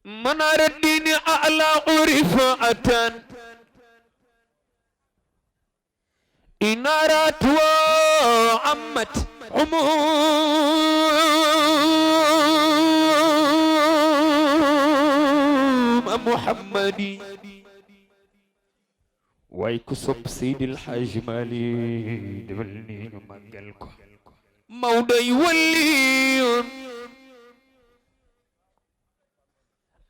منار الدين أعلى رفعة إنارات وعمت عموم محمدي واي كسب سيد الحاج مالي دبلني مقلكو موضي ولي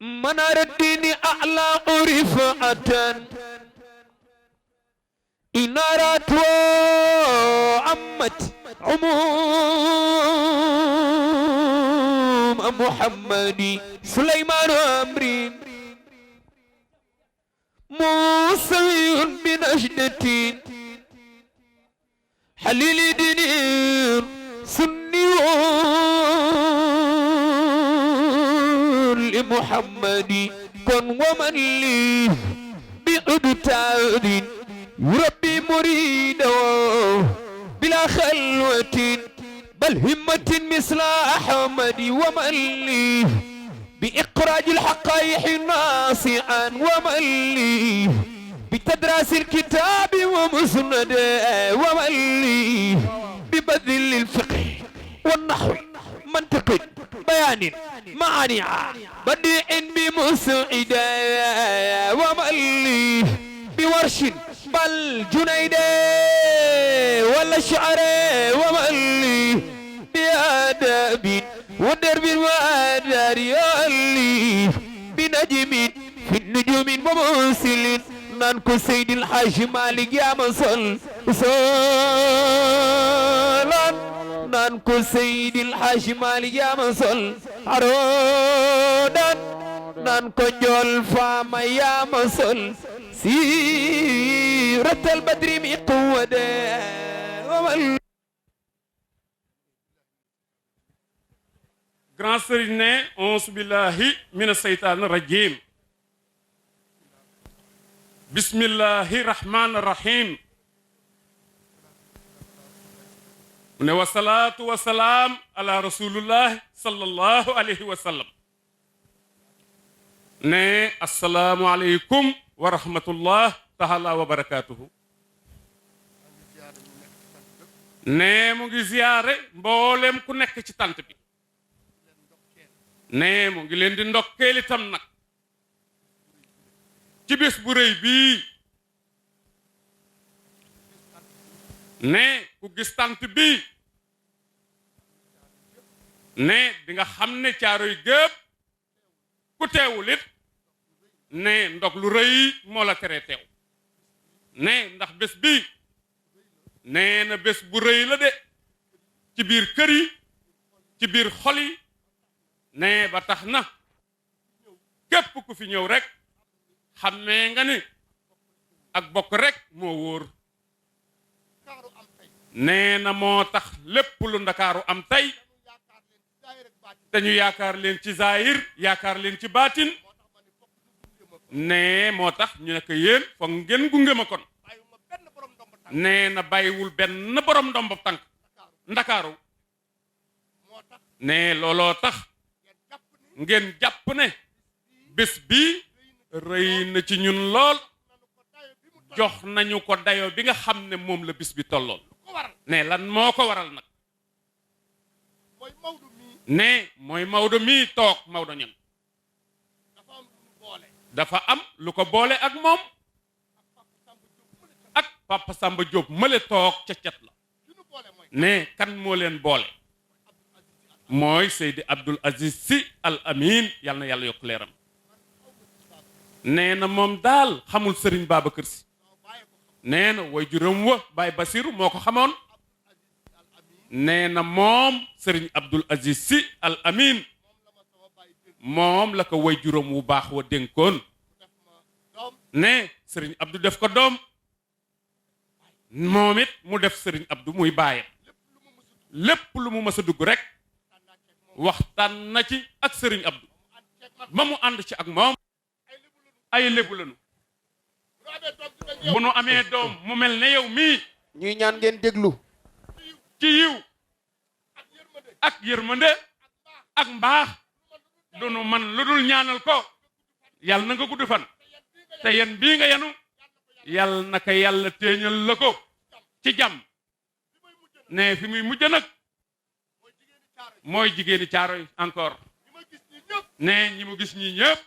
منار الدين أعلى رفعة إنارات وعمت عموم محمدي سليمان أمري موسى بنجدة حليل دينير سني لمحمدي كن ومن لي بأدتاد يربي مريده بلا خلوة بل همة مثل أحمد ومن لي بإخراج الحقائق ناصعا ومن لي بتدراس الكتاب ومسند ومن لي ببذل الفقه والنحو منطق بيان معاني بديع بمسعد ومن لي بورش بل جنيد ولا شعر ومن لي بأدب ودرب وأدار يالي بنجم في النجوم ومرسل نانكو سيد الحاج مالك يا مصل صلا نانكو سيد الحاج مالك يا مصل عرودا نانكو جول فاما يا مصل سيرة البدر مقودة Grand Serigne ne auzu billahi mina seytaani rajim bismillahi rahmaani rahim mu ne wasalaatu wasalaam ala rasulillah sallallahu alayhi wa sallam ne assalaamu aleykum wa rahmatullah taala wa barakatuhu ne mu ngi ziyaare mboolem ku nekk ci tant bi ne mu ngi leen di ndokkeel itam nag ci bés bu rëy bii ne ku gis tant bi ne di nga xam ne Caaroy gépp ku teewul it ne ndog lu rëy moo la tere teew ne ndax bés bi nee na bés bu rëy la de ci biir kër yi ci biir xol yi ne ba tax na képp ku fi ñëw rek xammee nga ni ak bokk rek moo wóor nee na moo tax lépp lu ndakaaru am tey te ñu yaakaar leen ci zahir yaakaar leen ci baatin nee moo tax ñu nekk yéen foog ngeen gunge ma kon nee na bàyyiwul benn borom ndomb tànk ndakaaru nee looloo tax ngeen jàpp ne bés bi rëy na ci ñun lool jox nañu ko dayo bi nga xam ne moom la bis bi tollool ne lan moo ko waral nag ne mooy Maodo mii toog Maodo ñan dafa am lu ko boole ak moom ak Papa Samba Diop mële toog ca cet la ne kan moo leen boole mooy Seydi Abdoul Aziz Sy Al Amin yal na yàlla yokk leeram nee na moom daal xamul Serigne Babacar Sy nee na waajuram wa Baye Basiru moo ko xamoon nee na moom Serigne Abdoul Aziz Sy Al Amin moom la ko waajuram wu baax wa dénkoon ne Serigne Abdou def ko doom moom it mu def Serigne Abdou muy baayam lépp lu mu mës a dugg rek waxtaan na ci ak Serigne Abdou ba mu ànd ci ak moom ay lébu lañu bu nu amee doom mu mel ne yow mii ñuy ñaan ngeen déglu ci yiw ak yërmande ak mbaax du nu man lu dul ñaanal ko yàlla na nga gudd fan te yen bii nga yenu yàlla naka yàlla téeñal la ko ci jàmm ne fi muy mujj nag mooy jigéeni Caaroy encore ne ñi mu gis ñi ñëpp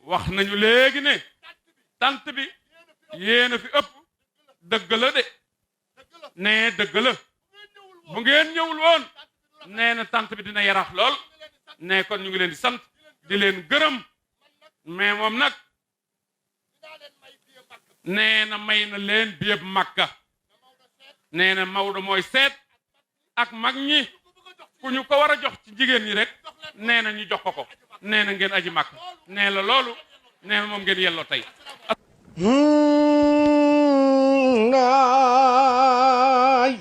wax nañu léegi ne tant bi yéena fi ëpp dëgg la de ne dëgg la bu ngeen ñëwul woon nee na tant bi dina yarax lool ne kon ñu ngi leen di sant di leen gërëm mais moom nag nee na may na leen biyëb Makka nee na Maodo mooy seet ak mag ñi ku ñu ko war a jox ci jigéen ñi rek nee na ñu jox ko nee na ngeen aji Makka nee la loolu nee na moom ngeen yelloo tey ngaay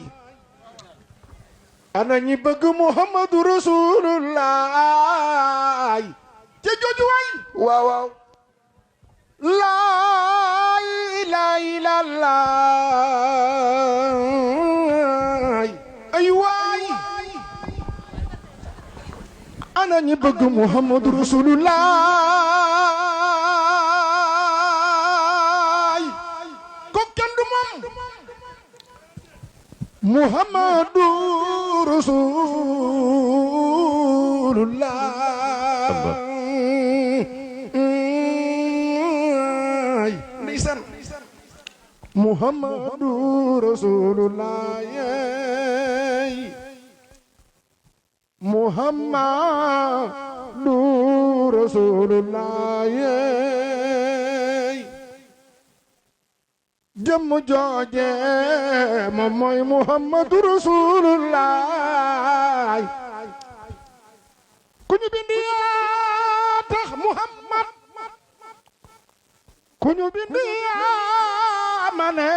ana ñi bëgg Muhammadu Rasulullah ca jooju way waaw waaw laa ilaaha illallaah ay waay ana ñi bëgg Muhammadu Rasulullah ko kenn du moom Muhammadu Rasulullah Muhammadu Rasulullah Muhammadu Rasulullah jëmm jooje moom mooy Muhammadu Rasulullah ku ñu bindi yaa tax Muhammad ku ñu bindi yaa mane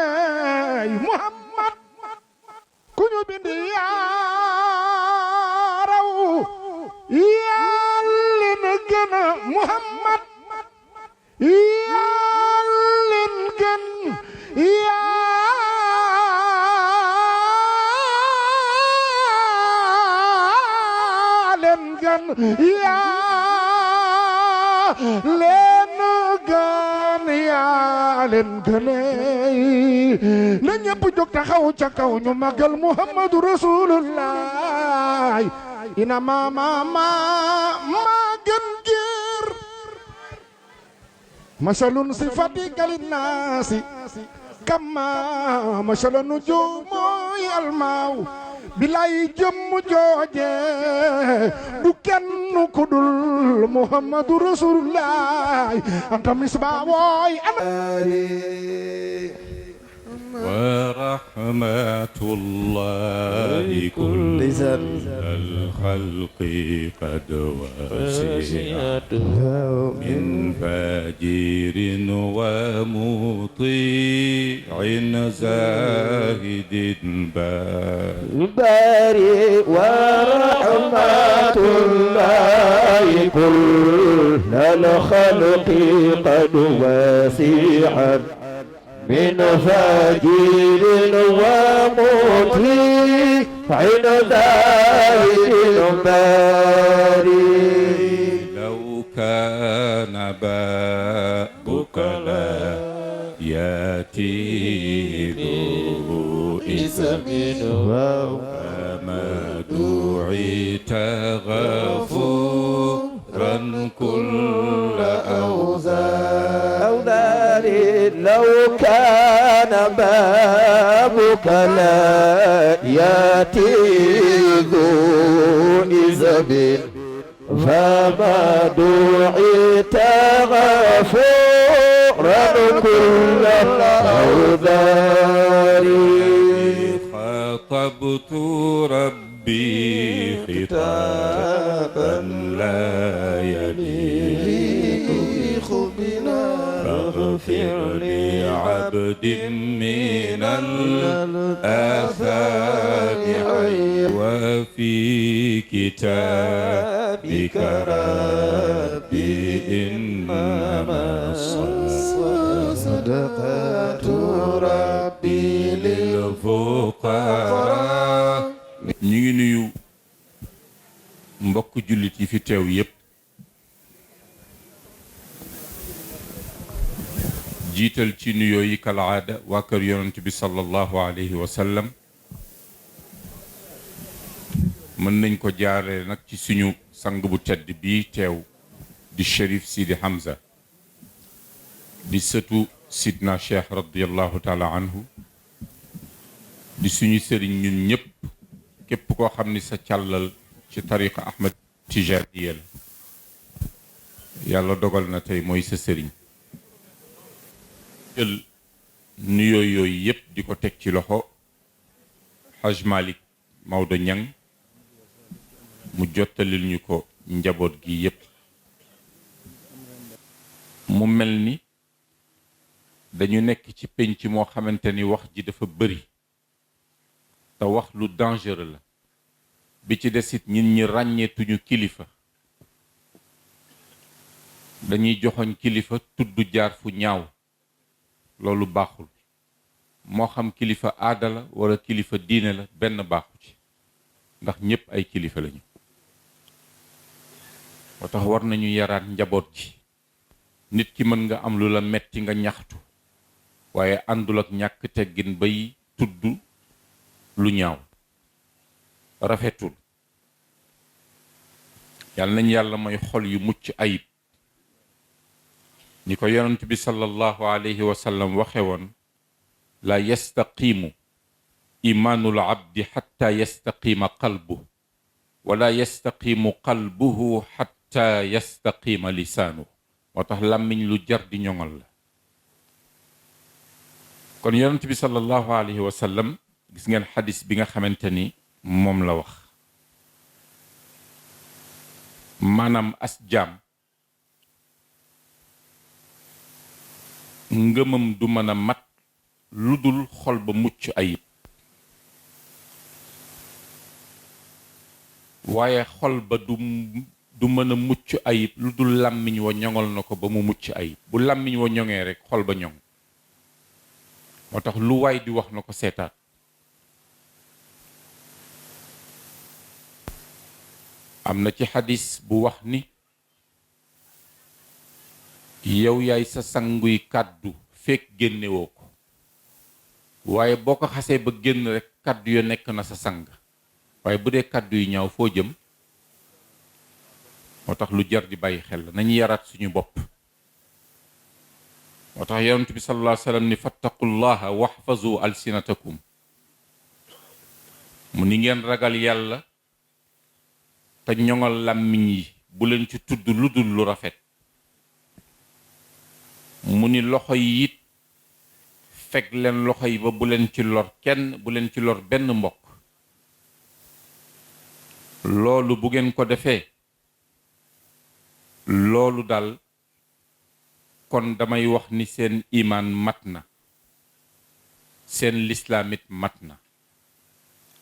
Muhammad ku ñu bindi yaa raw yàlla na gën a Muhammad yàlla na gën yàlla na gën yaa leen gënee na ñëpp jóg taxaw ca kaw ñu magal Muhammadu Rasulullah ina ma gën géer masalun sifati kalinaasi kama masalun nujuumoy almaaw bilay jëmm jooje du kenn ku dul Muhammadu Rasulullah anta misbaawoy ورحمة الله كل الخلق قد وسعت من فاجر ومطيع زاهد باري ورحمة الله كل الخلق قد وسعت من فاجر ومطيع زاهد باري لو كان بابك لا يأتي ذو اسم فما دعيت غفورا كل أوزار لو كان بابك لا يأتي ذو إذب فما دعيت غفورا كل أوزار خاطبت ربي خطابا لا يليق بنا فاغفر لعبد من الآثام وفي كتابك ربي إنما صدقات ربي للفقراء. ñu ngi nuyu mbokk jullit yi fi teew yépp jiital ci nuyoo yi kalaada waa kër yonent bi sallallahu alayhi wa sallam mën nañ ko jaaree nag ci suñu sang bu tedd bii teew di Chérif Sidi Hamza di sëtu sidna cheikh radiallahu taala anhu di suñu sëriñ ñun ñëpp képp koo xam ni sa càllal ci tariqa Ahmad Tijaniya la yàlla dogal na tey mooy sa sëriñ jël nuyoo yooyu yëpp di ko teg ci loxo Haj Malick Maodo Niang mu jottalil ñu ko njaboot gi yëpp mu mel ni dañu nekk ci penc moo xamante ni wax ji dafa bëri te wax lu dangereux la bi ci desit ñin ñi ràññeetuñu kilifa dañuy joxoñ kilifa tudd jaar fu ñaaw loolu baaxul moo xam kilifa aada la wala kilifa diine la benn baaxu ci ndax ñépp ay kilifa lañu moo tax war nañu yaraat njaboot ji nit ki mën nga am lu la metti nga ñaxtu waaye àndul ak ñàkk teggin bay tudd lu ñaaw rafetul yàlla nañ yàlla may xol yu mucc ayib ni ko yonent bi sallallahu alayhi wa sallam waxe woon la yastaqimu imaanul abdi xatta yastaqima qalbu wala yastaqimu qalbuhu xatta yastaqima lisaanu moo tax làmmiñ lu jar di ñoŋal la kon yonent bi sallallahu alayhi wa sallam gis ngeen xadis bi nga xamante ni moom la wax maanaam as jaam ngëmam du mën a mat lu dul xol ba mucc ayib waaye xol ba du mën a mucc ayib lu dul làmmiñ wa ñoŋal na ko ba mu mucc ayib bu làmmiñ wa ñoŋee rek xol ba ñoŋ moo tax lu waay di wax na ko seetaat am na ci xadis bu wax ni yow yaay sa sanguy kàddu fekk génnewoo ko waaye boo ko xasee ba génn rek kàddu yo nekk na sa sang waaye bu dee kàddu yu ñaaw foo jëm moo tax lu jar di bàyyi xel nañu yaraat suñu bopp moo tax yonent bi sallallahu alayhi wa sallam ni fattaqullaha waxfazu alsinatakum mu ni ngeen ragal yàlla te ñoŋal làmmiñ yi bu leen ci tudd lu dul lu rafet mu ni loxo yi it fekk leen loxo yi ba bu leen ci lor kenn bu leen ci lor benn mbokk loolu bu ngeen ko defee loolu dal kon damay wax ni seen imaan mat na seen lislaamit mat na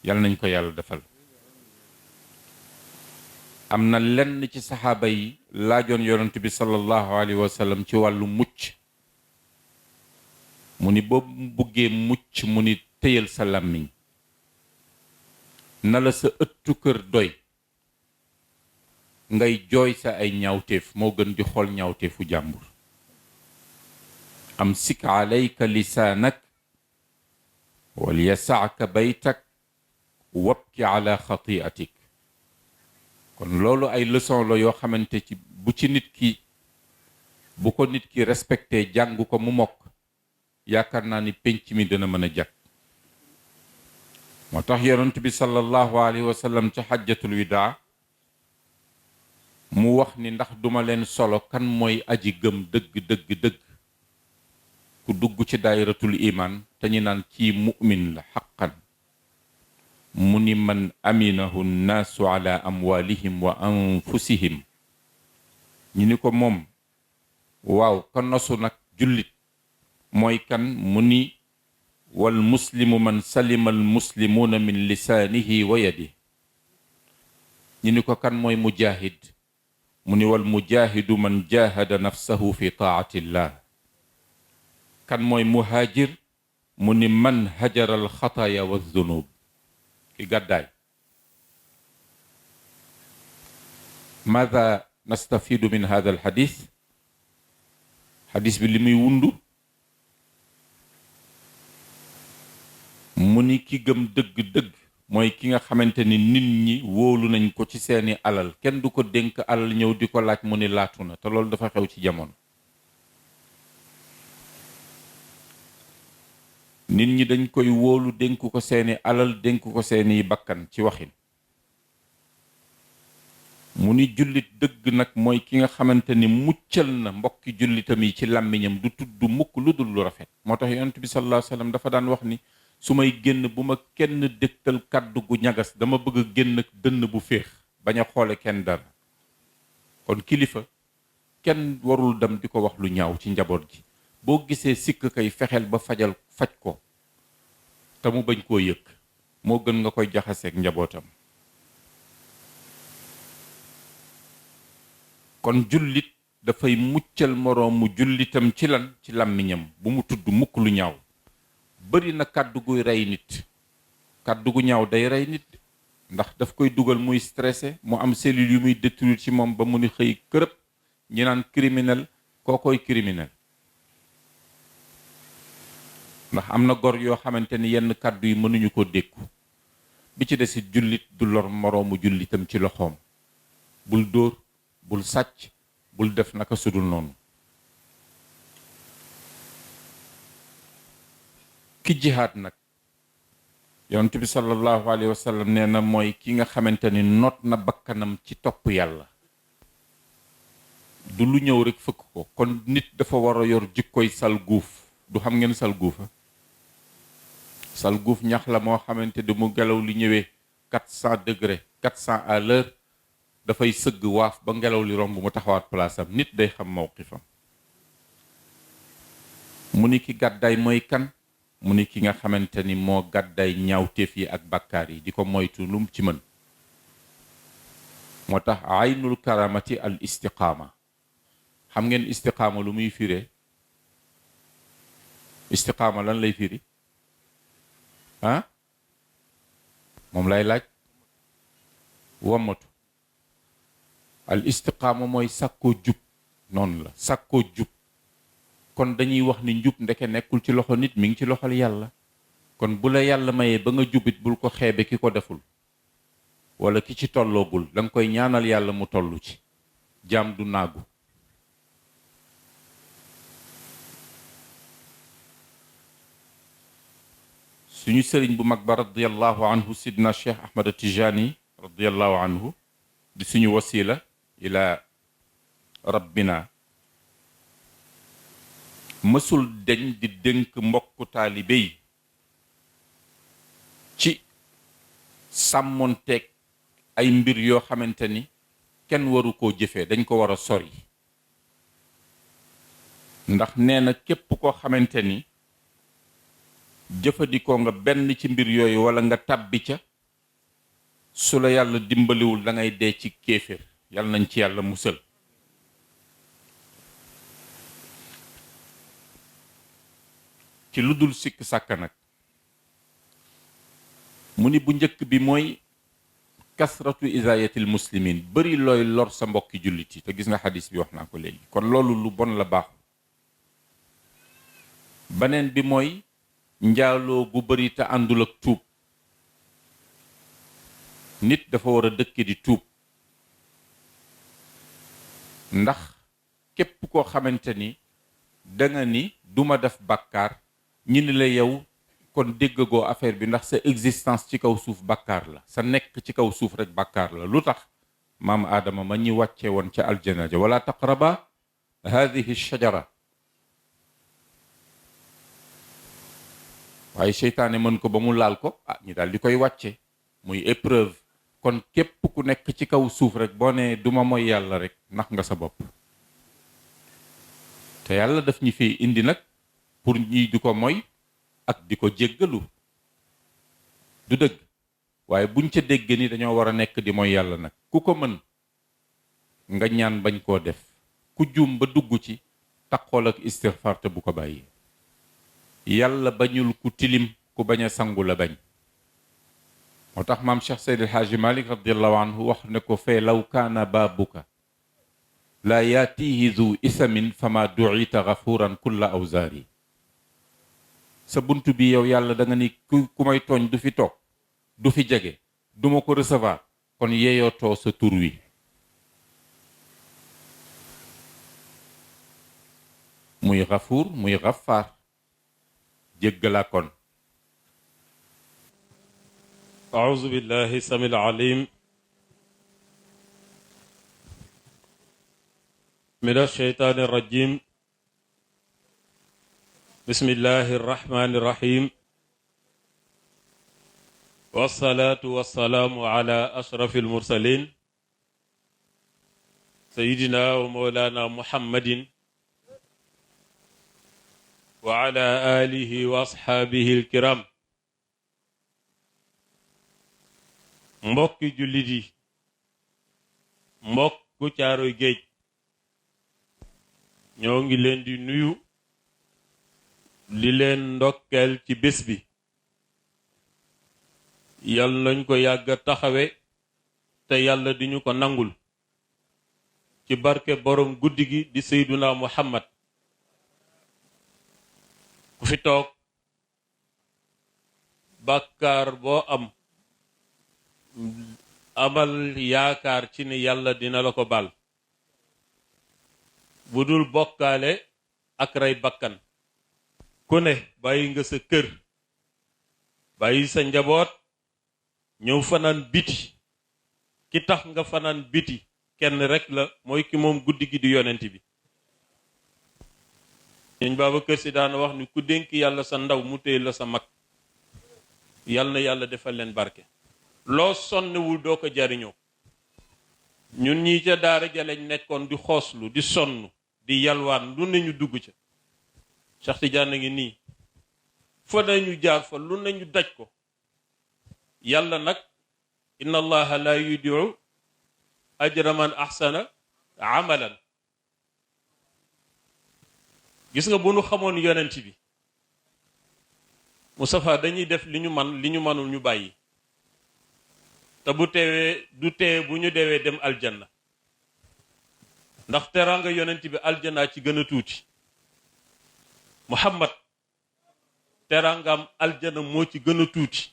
yal nañ ko yàlla defal am na lenn ci saxaaba yi laajoon yonent bi sallallahu alayhi wa sallam ci wàllu mucc mu ni boobu buggee mucc mu ni téyal sa làmmiñ na la sa ëttu kër doy ngay jooy sa ay ñaawteef moo gën di xool ñaawteefu jàmbur amsik alayka lisaanak wal yasaaka baytak wabki ala xatiatik kon loolu ay leçon la yoo xamante ci bu ko nit ki respecté jàng ko mu mokk yaakaar naa ni penc mi dina mën a jag moo tax yonent bi sallallahu alayhi wa sallam ca xajjatul widaa mu wax ni ndax duma leen solo kan mooy aji gëm dëgg dëgg dëgg ku dugg ci daayiratul iman te ñu naan kii mu'min la xaqan mu ni man aminahu nnaasu ala amwalihim wa anfusihim ñu ni ko moom waaw ka nosu nag jullit mooy kan mu ni wal muslimu man salima al muslimuuna min lisaanihi wa yadihi ñu ni ko kan mooy mujahid mu ni wal mujahidu man jahada nafsahu fi taati llah kan mooy muhaajir mu ni man hajara al xataaya wa zunub ki gàddaay maada nastafidu min hada al xadis xadis bi li muy wundu mu ni ki gëm dëgg-dëgg mooy ki nga xamante ni nit ñi wóolu nañ ko ci seeni alal kenn du ko dénk alal ñëw di ko laaj mu ni laatu na te loolu dafa xew ci jamono. nit ñi dañ koy wóolu dénk ko seeni alal dénk ko seeni bakkan ci waxin. mu ni jullit dëgg nag mooy ki nga xamante ni muccal na mbokki jullitam yi ci làmmiñam du tudd mukk lu dul lu rafet. moo tax yonent bi sallallahu alayhi wa sallam dafa daan wax ni su may génn bu ma kenn dégtal kàddu gu ñagas dama bëgg a génn ak dënn bu féex bañ a xoole kenn dara. kon kilifa kenn warul dem di ko wax lu ñaaw ci njaboot gi boo gisee sikk kay fexeel ba faj ko te mu bañ koo yëg moo gën nga koy jaxaseeg njabootam. kon jullit dafay muccal moroomu jullitam ci lan ci làmmiñam bu mu tudd mukk lu ñaaw. bari na kàddu guy rey nit kàddu gu ñaaw day rey nit ndax daf koy dugal muy stressé mu am cellule yu muy détruire ci moom ba mu ni xëy kërëb ñi naan criminel koo koy criminel. ndax am na gor yoo xamante ni yenn kàddu yi mënuñu ko dékku. bi ci desit jullit du lor moroomu jullitam ci loxoom. bul dóor bul sàcc bul def naka sudul noonu. ki jihaad nag yonent bi sallallahu alayhi wa sallam nee na mooy ki nga xamante ni noot na bakkanam ci topp yàlla. du lu ñëw rek fëkk ko. kon nit dafa war a yor jikkoy sal guuf. du xam ngeen sal guufa sal guuf ñax la moo xamante ni mu ngelaw li ñëwee 400 degré 400 à l'heure dafay sëgg waaf ba ngelaw li romb mu taxawaat place am. nit day xam mawqifam. mu ni ki gàddaay mooy kan. mu ni ki nga xamante ni moo gàddaay ñaawteef yi ak bàkkaar yi di ko moytu lum ci mën. moo tax aynul karamati al istiqaama. xam ngeen istiqaama lu muy firee. istiqaama lan lay firi ah moom lay laaj. wammatu. al istiqaama mooy sàkkoo jub. noonu la sàkkoo jub. kon dañuy wax ni njub ndeke nekkul ci loxo nit mi ngi ci loxol yàlla. kon bu la yàlla mayee ba nga jubit bul ko xeebe ki ko deful wala ki ci tolloogul da nga koy ñaanal yàlla mu tollu ci. jaam du naagu. suñu sëriñ bu mag ba radiyallahu anhu sidna cheikh ahmad tijani radiyallahu anhu di suñu wasila ila rabbina mësul deñ di dénk mbokku taalibe yi ci sàmmonteeg ay mbir yoo xamante ni kenn waru koo jëfee dañ ko war a sori. ndax nee na képp koo xamante ni jëfandikoo nga benn ci mbir yooyu wala nga tàbbi ca su la yàlla dimbaliwul da ngay dee ci kéeféer. yàlla nañ ci yàlla musal. ci lu dul sikk sàkk nag mu ni bu njëkk bi mooy kasratu izaayatil muslimin bari looy lor sa mbokki jullit yi te gis nga xadis bi wax naa ko léegi. kon loolu lu bon la baaxu. beneen bi mooy njaaloo gu bari te àndul ak tuub. nit dafa war a dëkke di tuub. ndax képp koo xamante ni danga ni duma def bàkkaar ñi ni la yow kon déggagoo affaire bi ndax sa existence ci kaw suuf bàkkaar la. sa nekk ci kaw suuf rek bàkkaar la. lu tax maam aadama ma ñi wàcce woon ca aljana ja wala taqraba hadihi shajara. waaye seytaane mën ko ba mu laal ko ñi daal di koy wàcce muy épreuve. kon képp ku nekk ci kaw suuf rek boo ne duma mooy yàlla rek nax nga sa bopp. te yàlla daf ñu fi indi nag pour ñi di ko mooy ak di ko jéggalu. du dëgg waaye buñ ca dégg ni dañoo war a nekk di mooy yàlla nag. ku ko mën nga ñaan bañ koo def. ku juum ba dugg ci taqool ak istighfar te bu ko bàyyi. yàlla bañul ku tilim ku bañ a sangu la bañ. moo tax maam Cheikh Seydi El Hadji Malick radiallahu anhu wax ne ko fee law kaana baabuka laa yaatihi zu isamin fama duita gafuran kulla awzaari. sa bunt bi yow yàlla da nga ni ku may tooñ du fi toog du fi jege du ma ko recevoir kon yeeyootoo sa tur wi muy Gafuur muy Gafaar jéggalaa kon أعوذ بالله السميع العليم من الشيطان الرجيم بسم الله الرحمن الرحيم والصلاة والسلام على أشرف المرسلين سيدنا ومولانا محمد وعلى آله وأصحابه الكرام mbokki jullit yi mbokku Caaroy Géej ñoo ngi leen di nuyu di leen ndokkeel ci bés bi yal nañ ko yàgg taxawe te yàlla di ñu ko nangul ci barke borom guddi gi di Seyduna Muhammad ku fi toog bàkkaar boo am amal yaakaar ci ni yàlla dina la ko bal bu dul bokkaale ak rey bakkan ku ne bàyyi nga sa kër bàyyi sa njaboot ñëw fanaan biti ki tax nga fanaan biti kenn rek la mooy ki moom guddi gi di yonent bi ñun Babacar Si daan wax ni ku dénk yàlla sa ndaw mu téye la sa mag yal na yàlla defal leen barke loo sonnewul doo ko jariñoo ñun ñii ca daara ja lañ nekkoon di xooslu di sonn di yalwaan lu ne ñu dugg ca Cheikh Tidiane ngi nii fa nañu jaar fa lu ne ñu daj ko yàlla nag inna allaha la yudiu ajra man ahsana amalan gis nga bu nu xamoon yonent bi Moustapha dañuy def li ñu man li ñu manul ñu bàyyi te bu teewee du tee bu ñu deewee dem aljanna ndax teraanga yonent bi aljanna ci gën a tuuti Muhammad teraangam aljanna moo ci gën a tuuti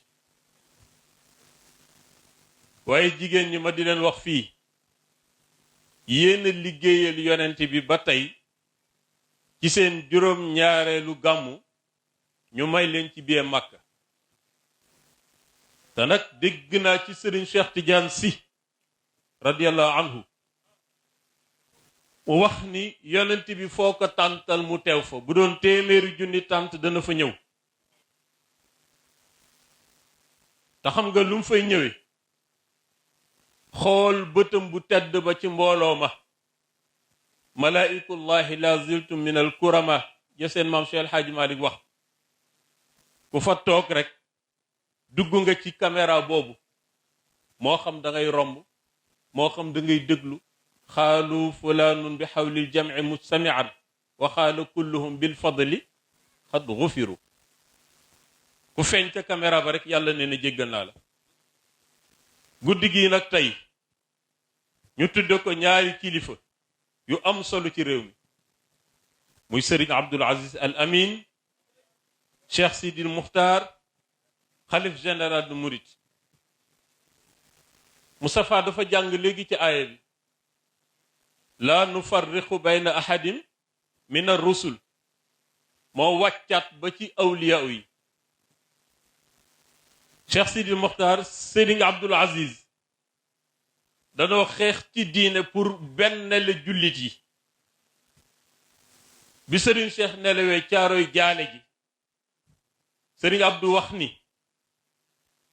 waaye jigéen ñi ma di leen wax fii yéen a liggéeyal yonent bi ba tey ci seen juróom-ñaareelu gàmmu ñu may leen ci biir Makka te nag dégg naa ci Serigne Cheikh Tidiane Sy radiyallahu anhu mu wax ni yonent bi foo ko tàntal mu teew fa bu doon téeméeri junni tànt dana fa ñëw te xam nga lu mu fay ñëwee xool bëtam bu tedd ba ci mbooloo ma malaikullahi la ziltum min al kurama ja seen maam Cheikh El Hadji Malick wax ku fa toog rek dugg nga ci caméra boobu moo xam da ngay romb moo xam da ngay déglu xaalu fulaanun bi xawlil jamci mujtamian wa xaala kulluhum bil fadli xad gufiru ku feeñ ca caméra ba rek yàlla nee na jéggal naa la guddi gi nag tey ñu tudde ko ñaari kilifa yu am solo ci réew mi muy Serigne Abdoul Aziz Al Amin Cheikh Sidil Muxtaar xalif général de Mouride Moustapha dafa jàng léegi ci aaya bi laa nufarriqu bayna ahadim min ar-rusul moo wàccaat ba ci awliya yi Cheikh Sidil Muxtaar Serigne Abdoul Aziz danoo xeex ci diine pour benn la jullit yi bi Serigne Cheikh nelawee caaroy jaale ji Serigne Abdou wax ni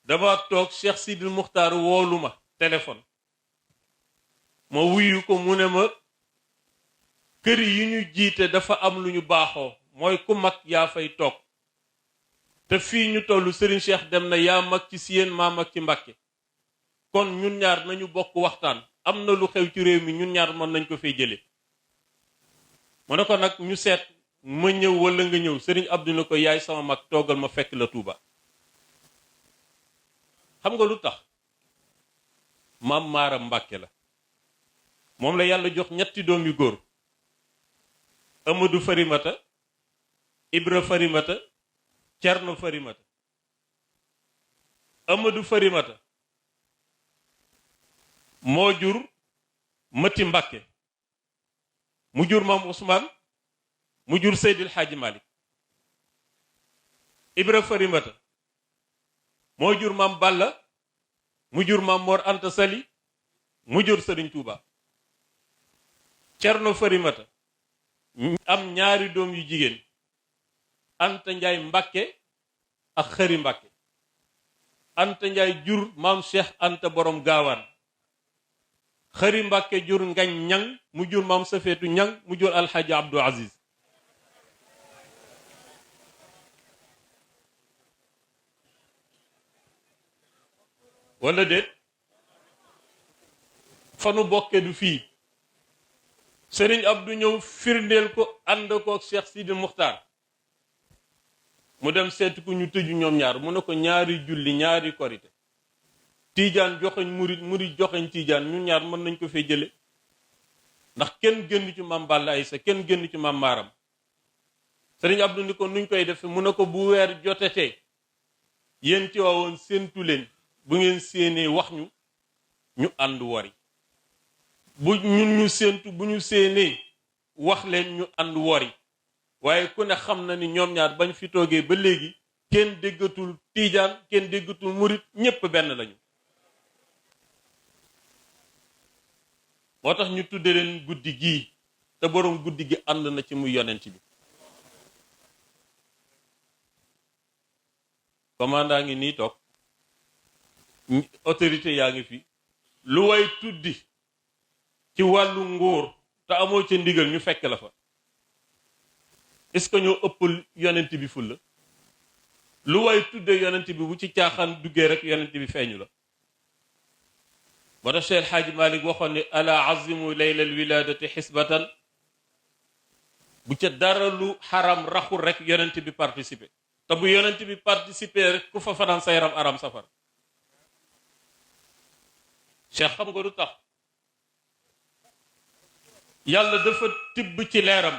dama toog Cheikh Sidil Muxtaar woolu ma téléphone ma wuyu ko mu ne ma kër yi ñu jiite dafa am lu ñu baaxoo mooy ku mag yaa fay toog te fii ñu tollu Serigne Cheikh dem na yaa mag ci Siyeen maa mag ci Mbàkke kon ñun ñaar nañu bokk waxtaan am na lu xew ci réew mi ñun ñaar mën nañ ko fay jële mu ne ko nag ñu seet ma ñëw wala nga ñëw Serigne Abdou ne ko yaay sama mag toogal ma fekk la Touba xam nga lu tax maam Maaram Mbàkke la moom la yàlla jox ñetti doom yu góor Amadou Farimata Ibra Farimata Cerno Farimata Amadou Farimata moo jur Mati Mbàkke mu jur maam Ousmane mu jur Seydil Hadji Malick Ibra Farimata moo jur maam Balla mu jur maam Mor Anta Sali mu jur Sëriñ Tuuba Cerno Farimata am ñaari doom yu jigéen Anta Njaay Mbàkke ak Xëri Mbàkke Anta Njaay jur maam Cheikh Anta borom gaawaan Xëri Mbàkke jur Ngañ Ñang mu jur maam Safeetu Ñang mu jur Alxaaji Abdou Aziz wala déet fanu bokke du fii Sëriñ Abdou ñëw firndeel ko ànd ko ak Cheikh Sidi Muxtaar mu dem seetu ko ñu tëju ñoom ñaar mu ne ko ñaari julli ñaari korite tiijaan joxeñ murit joxeñ tiijaan ñun ñaar mën nañ ko fee jële ndax kenn génn ci maam Balla Aysa kenn génn ci maam Maaram Sëriñ Abdou ni ko nuñ koy defe mu ne ko bu weer jotetee yéen ci waawoon séentu leen bu ngeen séenee wax ñu ànd wari bu ñun ñu séentu bu ñu séenee wax leen ñu ànd wari waaye ku ne xam na ni ñoom ñaar bañ fi toogee ba léegi kenn déggatul tiijaan kenn déggatul murit ñépp benn lañu moo tax ñu tudde leen guddi gii te boroom guddi gi ànd na ci muy yonent bi commandant ngi nii toog autorité yaa ngi fi lu way tuddi ci wàllu nguur te amoo ca ndigal ñu fekk la fa est-ce que ñoo ëppal yonent bi ful la lu way tudde yonent bi bu ci caaxaan duggee rek yonent bi feeñu la moo tax Cheikh Hadji Malick waxoon ni ala azimu laylal wiladati xisbatan bu ca dara lu xaram raxul rek yonent bi participer te bu yonent bi participer rek ku fa fanaan sa yaram aram safar Cheikh xam nga du tax yàlla dafa tibb ci leeram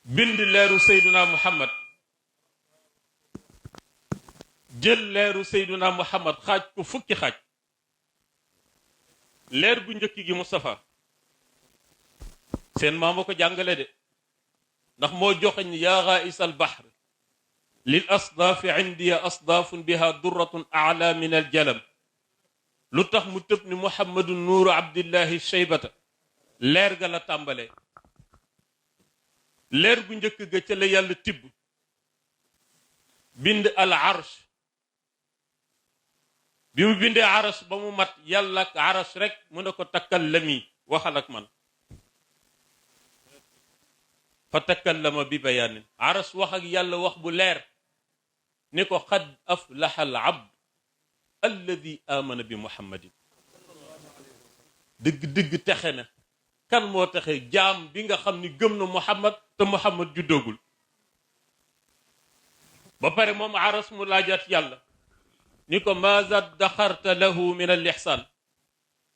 bind leeru Seyduna Muhammad jël leeru Seyduna Muhammad xaaj ko fukki xaaj leer gu njëkk gi Moustapha seen maama ko jàngale de ndax moo joxeñ yaa ghaa'is al bahr lil asdaafi indiya asdaafun biha durratun a'la min al jalam lu tax mu tëb ni Muhammadu nuuru abdillahi shaybata leer ga la tàmbalee leer gu njëkk ga ca la yàlla tibb bind al arsh bi mu bindee arsh ba mu mat yàlla ak arsh rek mu ne ko takallami waxal ak man fa takallama bi bayaanin arsh wax ak yàlla wax bu leer ni ko qad aflaha al abd alladi amana bi muhammadin dëgg-dëgg texe na kan moo texe jaam bi nga xam ni gëm na muhammad te muhammad juddoogul ba pare moom aras mu laajaat yàlla ni ko maaza daxarta lahu min al ihsaan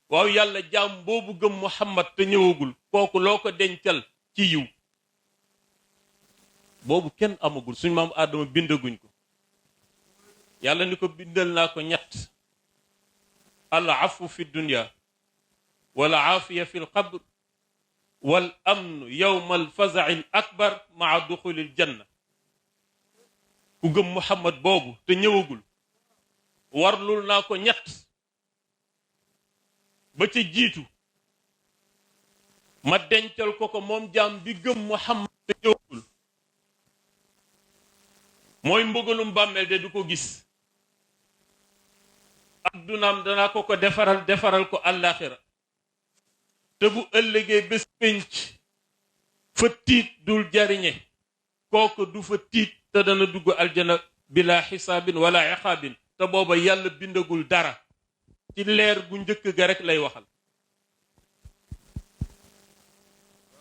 waaw yàlla jaam boobu gëm muhammad te ñëwagul kooku loo ko dencal ci yiw boobu kenn amagul suñ maam aadama bindaguñ ko yàlla ni ko bindal naa ko ñett al afu fi dunya wal aafiya fi lqabr wal amnu yowma alfazai l akbar maa duxuli l janna ku gëm muhammad boobu te ñëwagul warlul naa ko ñett ba ca jiitu ma dencal ko moom jaam bi gëm muhammad te ñëwagul mooy mbugalum bàmmeel de du ko gis addunaam danaa ko defaral ko àllaaxira te bu ëllëgee bés pénc fa tiit dul jariñe kooku du fa tiit te dana dugg aljana bila xisaabin wala iqaabin te booba yàlla bindagul dara ci leer gu njëkk ga rek lay waxal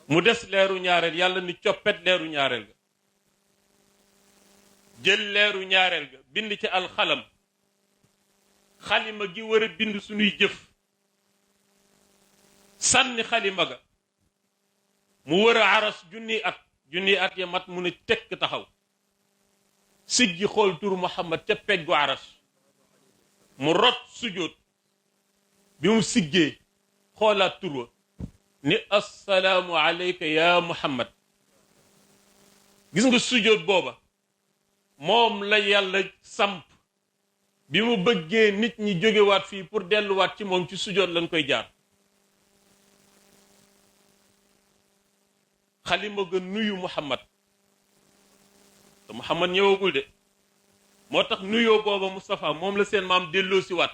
mu des leeru ñaareel yàlla ni coppet leeru ñaareel ga jël leeru ñaareel ga bind ci alxalam xalima gi war a bind suñuy jëf sànni xalima ga mu war a aras junni at junni at ya mat mu ne tekk taxaw siggi xool turu Muhammad ca peggu aras mu rot sujjóot bi mu siggee xoolaat tur wa ni assalaamu alayka ya Muhammad gis nga sujjóot booba moom la yàlla samp bi mu bëggee nit ñi jógewaat fii pour delluwaat ci moom ci sujjóot lañ koy jaar xalima ga nuyu Muhammad te Muhammad ñëwagul de moo tax nuyoo booba Moustapha moom la seen maam delloo si waat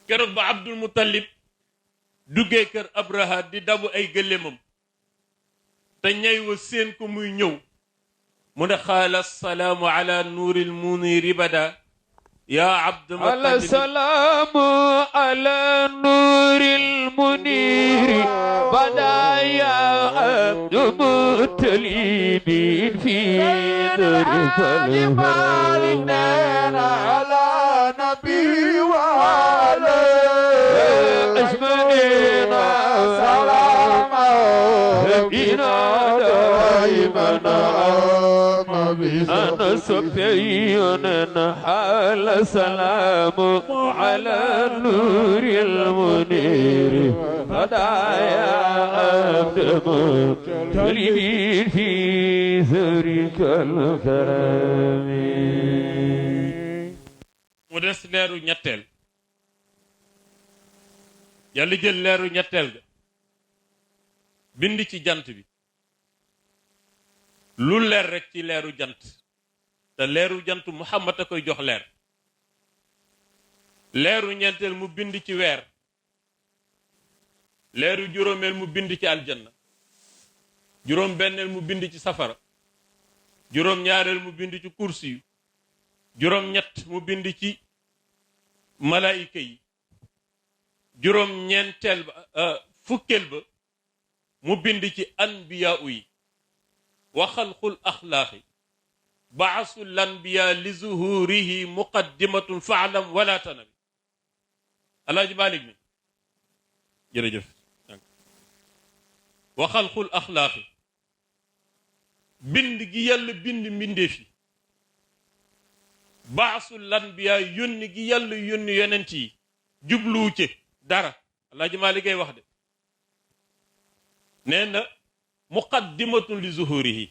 keroog ba Abdul Muttalib duggee kër Abraha di dabu ay gëléemam te ñay wa seen ko muy ñëw mu ne xaala assalaamu ala nuuril muniri bada yaa Abd Muttalib السلام على نور المنير بدا يا عبد مطلب في درب المالنا على نبي وعلى أجمعين سلام ربنا دائما ما أنا سبينا حال سلام على النور المنير هدايا عبد مطلب في ذرك الكرم mu des leeru ñetteel yàlla jël leeru ñetteel ga bind ci jant bi lu leer rek ci leeru jant te leeru jant Muhammad a koy jox leer leeru ñeenteel mu bind ci weer leeru juróomeel mu bind ci aljanna juróom benneel mu bind ci safara juróom ñaareel mu bind ci kursi yu juróom ñett mu bind ci malaayika yi juróom ñeenteel ba fukkeel ba mu bind ci anbiyaa yi wa xalqul axlaaqi baasu lanbiya li zuhurihi muqaddimatun faalam wala tanabi alaaji Malik mi jërëjëf wa xalqul axlaaqi bind gi yàlla bind mbindeef yi baasu lanbiya yónni gi yàlla yónni yonent yi jubluwu ci dara alaaji Malik ngay wax de nee na muqaddimatun li zuhurihi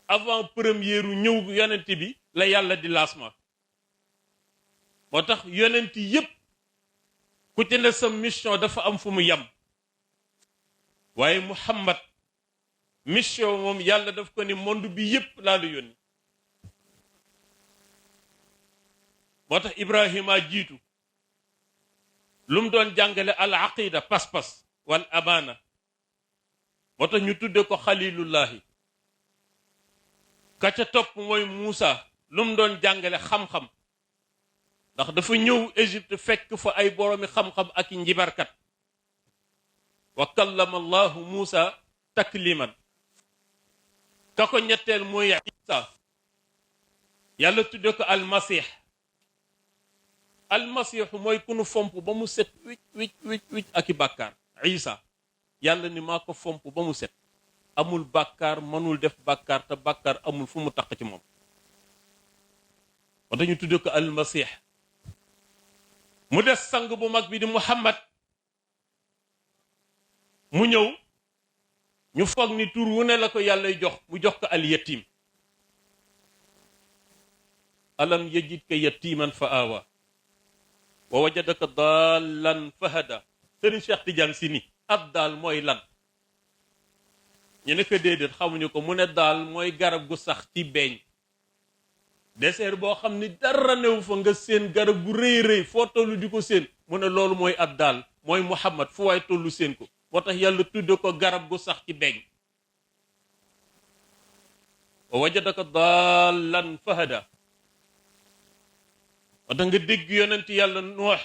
avant première ñëw yonent bi la yàlla di lancement moo tax yonent yépp ku ci ne sa mission dafa am fu mu yem waaye Muhammad mission moom yàlla daf ko ni monde bi yépp laa la yónni moo tax Ibrahima jiitu lu mu doon jàngale al aqida pas-pas wal amaana moo tax ñu tudde ko xalilullahi ka ca topp mooy Muusa lu mu doon jàngale xam-xam ndax dafa ñëw Égypte fekk fa ay boroomi xam-xam ak i njibarkat wa kallama allahu Muusa takliman ka ko ñetteel mooy Isa yàlla tudde ko almasih almasihu mooy ku nu fomp ba mu set wicc ak i bàkkaar Isa yàlla ni maa ko fomp ba mu set amul bàkkaar mënul def bàkkaar te bàkkaar amul fu mu taq ci moom moo tax ñu tudde ko almasih mu des sang bu mag bi di Muhammad mu ñëw ñu foog ni tur wu ne la ko yàllay jox mu jox ko al yatim alam yajidka yatiman fa awa wa wajadaka daallan fa hada Sëriñ Cheikh Tidiane si ni ab daal mooy lan ñu ne ko déedéet xamuñu ko mu ne daal mooy garab gu sax ci beeñ désert boo xam ni dara newu fa nga seen garab gu rëy rëy foo tollu di ko seen mu ne loolu mooy ab daal mooy Muhammad fu waay tollu seen ko moo tax yàlla tudde ko garab gu sax ci beeñ wa wajadaka daallan fahada moo tax nga dégg yonent yàlla nuux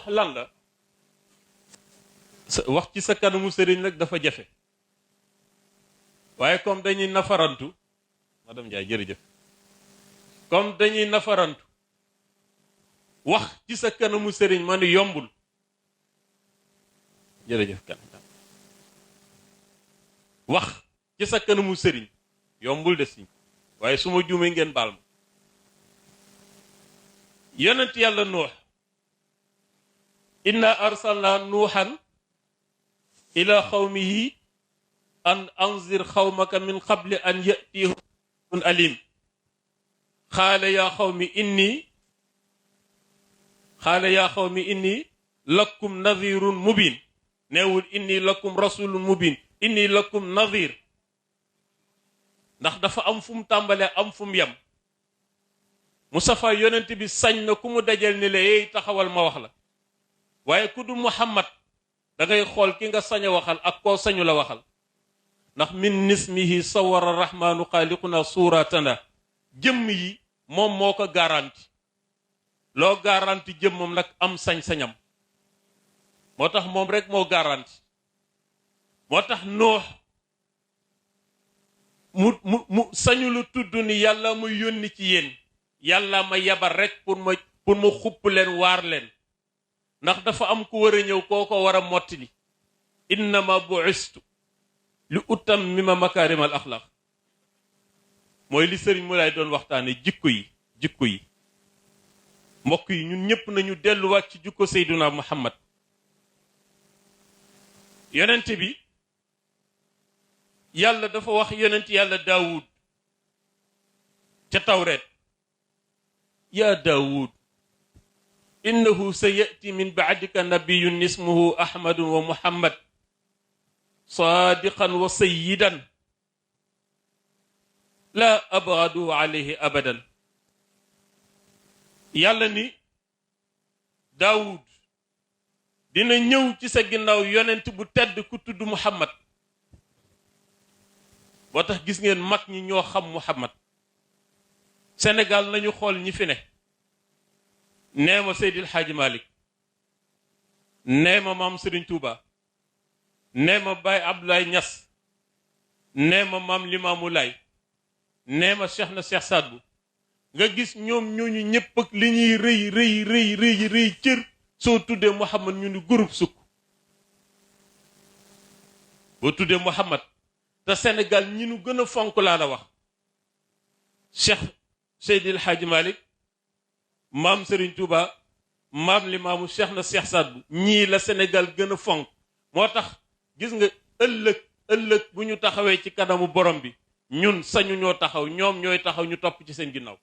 lan la wax ci sa kanamu sëriñ nag dafa jafe waaye comme dañuy nafarantu madame Ndiaye jërëjëf comme dañuy nafarantu wax ci sa kanamu sëriñ ma ni yombul jërëjëf kan wax ci sa kanamu sëriñ yombul de siñ waaye su ma juumee ngeen baal ma yonent yàlla nuux inna arsalna nuuxan ila xawmihi an anzir xawmaka min qabli an yatihum alim xaala yaa xawmi inni lakum nadirun mubin neewul inni lakum rasulun mubin inni lakum nadir ndax dafa am fu mu tàmbalee am fu mu yem Mustafa yonent bi sañ na ku mu dajal ni la yeey taxawal ma wax la waaye ku du Muhammad da ngay xool ki nga sañ a waxal ak koo sañu la waxal ndax min nismihi sawara rahmaanu xaaliquna suratana jëmm yi moom moo ko garanti loo garanti jëmmam nag am sañ-sañam moo tax moom rek moo garanti moo tax noox mu sañu lu tudd ni yàlla mu yónni ci yéen yàlla ma yabar rek pour ma xupp leen waar leen ndax dafa am ku war a ñëw koo ko war a mottali innama bu'istu li utammima makaarimal axlaq mooy li sëriñ mu lay doon waxtaane jikko yi mbokk yi ñun ñëpp nañu delluwaat ci jikko Seyduna Muhammad yonent bi yàlla dafa wax yonent yàlla Daawud ca Tawreet yaa Daawud innahu sa yati min baadika nabiyun ismuhu ahmadun wa muhammad saadiqan wa sayyidan laa abgadu alayhi abadan yàlla ni Daawud dina ñëw ci sa ginnaaw yonent bu tedd ku tudd Muhammad boo tax gis ngeen mag ñi ñoo xam Muhammad Sénégal nañu xool ñi fi ne nee ma Seydil Hadji Malick nee ma maam Serigne Touba nee ma Baye Abdoulaye Niass nee ma maam Limamou Laye nee ma Cheikh na Cheikh Saad Bou nga gis ñoom ñooñu ñëpp ak li ñuy rëy cër soo tuddee Muhammad ñu ni groupe sukk boo tuddee Muhammad te Sénégal ñi nu gën a fonk laa la wax Cheikh Seydil Hadji Malick maam Serigne Touba maam Limaamu Cheikh na Cheikh Saad Bou ñii la Sénégal gën a fonk moo tax gis nga ëllëg bu ñu taxawee ci kanamu borom bi ñun sañu ñoo taxaw ñoom ñooy taxaw ñu topp ci seen ginnaaw